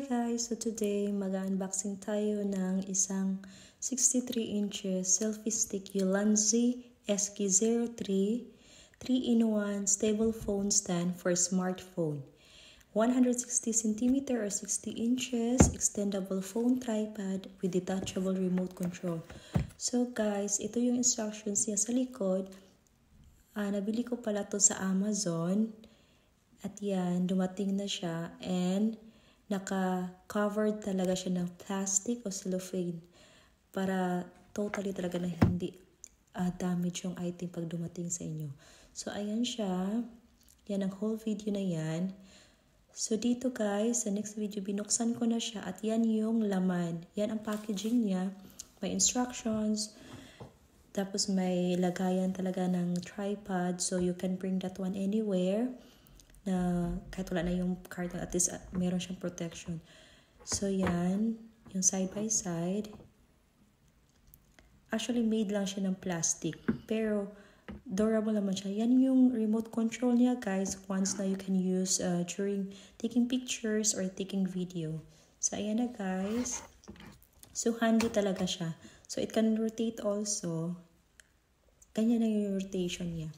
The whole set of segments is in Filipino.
guys! So today, mag-unboxing tayo ng isang 63 inches selfie stick Ulanzi SK03 3-in-1 stable phone stand for smartphone. 160 cm or 60 inches extendable phone tripod with detachable remote control. So guys, ito yung instructions niya sa likod. Nabili ko pala to sa Amazon. At yan, dumating na siya and naka-covered talaga siya ng plastic o cellophane para totally talaga na hindi damage yung item pag dumating sa inyo. So, ayan siya. Yan ang whole video na yan. So, dito guys, sa next video, binuksan ko na siya at yan yung laman. Yan ang packaging niya. May instructions. Tapos, may lagayan talaga ng tripod. So, you can bring that one anywhere. Na kahit wala na yung carton, at least meron siyang protection. So, yan. Yung side by side. Actually, made lang siya ng plastic. Pero, durable naman siya. Yan yung remote control niya, guys. Once na you can use during taking pictures or taking video. So, ayan na, guys. So, handy talaga siya. So, it can rotate also. Ganyan na yung rotation niya.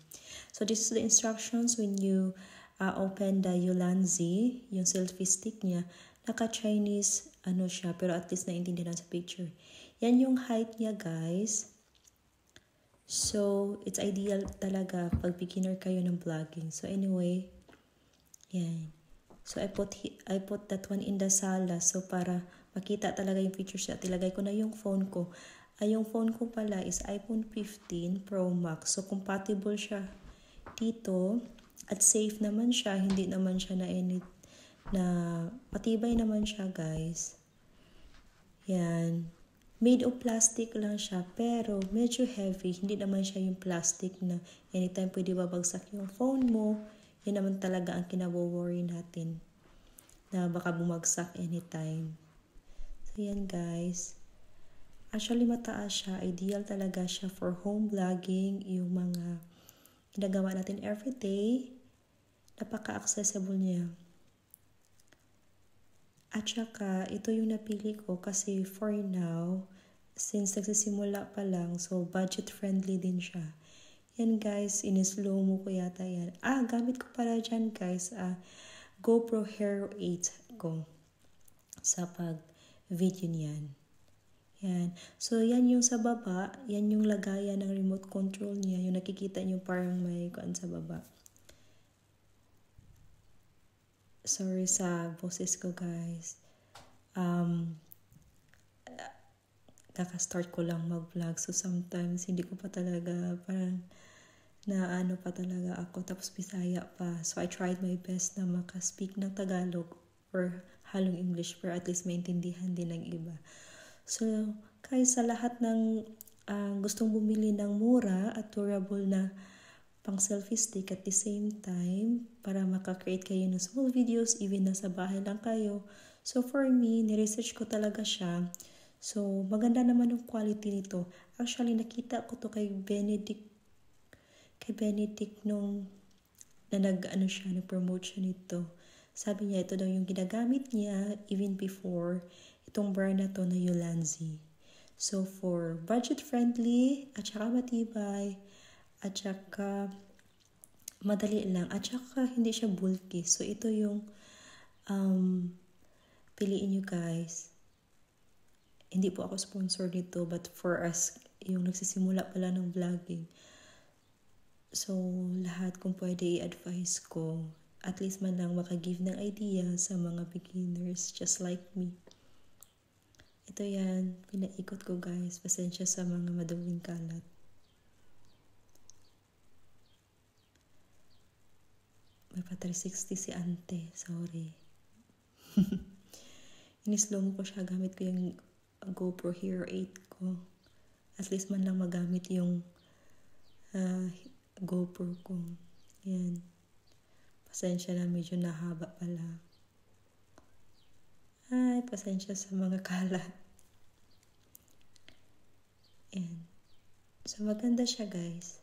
So, this is the instructions when you open the Ulanzi, yung selfie stick niya. Naka-Chinese, siya, pero at least naintindihan sa picture. Yan yung height niya, guys. So, it's ideal talaga pag beginner kayo ng vlogging. So, anyway, yan. So, I put that one in the sala. So, para makita talaga yung pictures niya. At ilagay ko na yung phone ko. Yung phone ko pala is iPhone 15 Pro Max. So, compatible siya dito. At safe naman siya, hindi naman siya na matibay naman siya, guys. Yan. Made of plastic lang siya, pero medyo heavy. Hindi naman siya yung plastic na anytime pwede babagsak yung phone mo. Yan naman talaga ang kinawo-worry natin. Na baka bumagsak anytime. So, yan, guys. Actually, mataas siya. Ideal talaga siya for home vlogging. Yung mga ginagawa natin everyday. Napaka-accessible niya. At saka, ito yung napili ko kasi for now, since nagsisimula pa lang, so budget-friendly din siya. Yan guys, in-slow mo ko yata yan. Gamit ko pala dyan guys, GoPro Hero 8 ko sa pag-video niyan. Yan. So, yan yung sa baba. Yan yung lagayan ng remote control niya. Yung nakikita nyo parang may kuan sa baba. Sorry sa boses ko, guys. Kaka-start ko lang mag-vlog. So, sometimes, hindi ko pa talaga, parang, pa talaga ako. Tapos, Bisaya pa. So, I tried my best na maka-speak ng Tagalog or halong English. Pero at least maintindihan din ng iba. So, guys, sa lahat ng gustong bumili ng mura at durable na pang selfie stick at the same time para makakreate kayo ng small videos even nasa bahay lang kayo. So for me, niresearch ko talaga siya. So maganda naman yung quality nito. Actually, nakita ko to kay Benedict nung na nag-promote siya nito. Sabi niya ito daw yung ginagamit niya even before itong brand na to na Ulanzi. So for budget friendly at saka matibay at saka madali lang. At saka hindi siya bulky. So, ito yung piliin nyo guys. Hindi po ako sponsor nito. But for us, yung nagsisimula pala ng vlogging. So, lahat kung pwede i-advise ko. At least man lang makagive ng idea sa mga beginners just like me. Ito yan. Pinaikot ko guys. Pasensya sa mga maduming kalat. May pa 360 si ante. Sorry. Inislow mo ko siya. Gamit ko yung GoPro Hero 8 ko. At least man lang magamit yung GoPro ko. Yan. Pasensya na. Medyo nahaba pala. Pasensya sa mga kalat. Yan. So, maganda siya guys.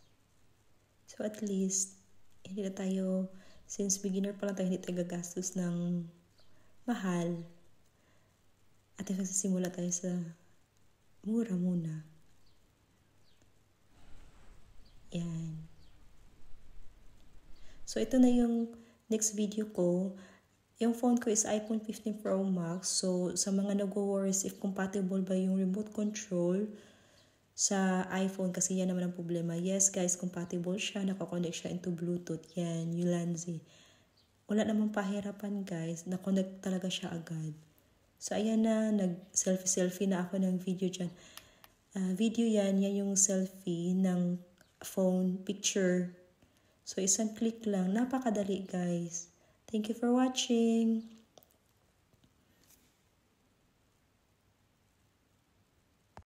So, at least, hindi na tayo since beginner pa lang tayo, hindi tayo gagastos ng mahal. At magsisimula tayo sa mura muna. Yan. So, ito na yung next video ko. Yung phone ko is iPhone 15 Pro Max. So, sa mga nag-worries if compatible ba yung remote control sa iPhone, kasi yan naman ang problema. Yes guys, compatible siya. Nakakonect siya into Bluetooth. Yan, Ulanzi. Wala namang pahirapan guys. Nakonect talaga siya agad. So, ayan na. Nag-selfie na ako ng video dyan. Video yan yung selfie ng phone picture. So, isang click lang. Napakadali guys. Thank you for watching.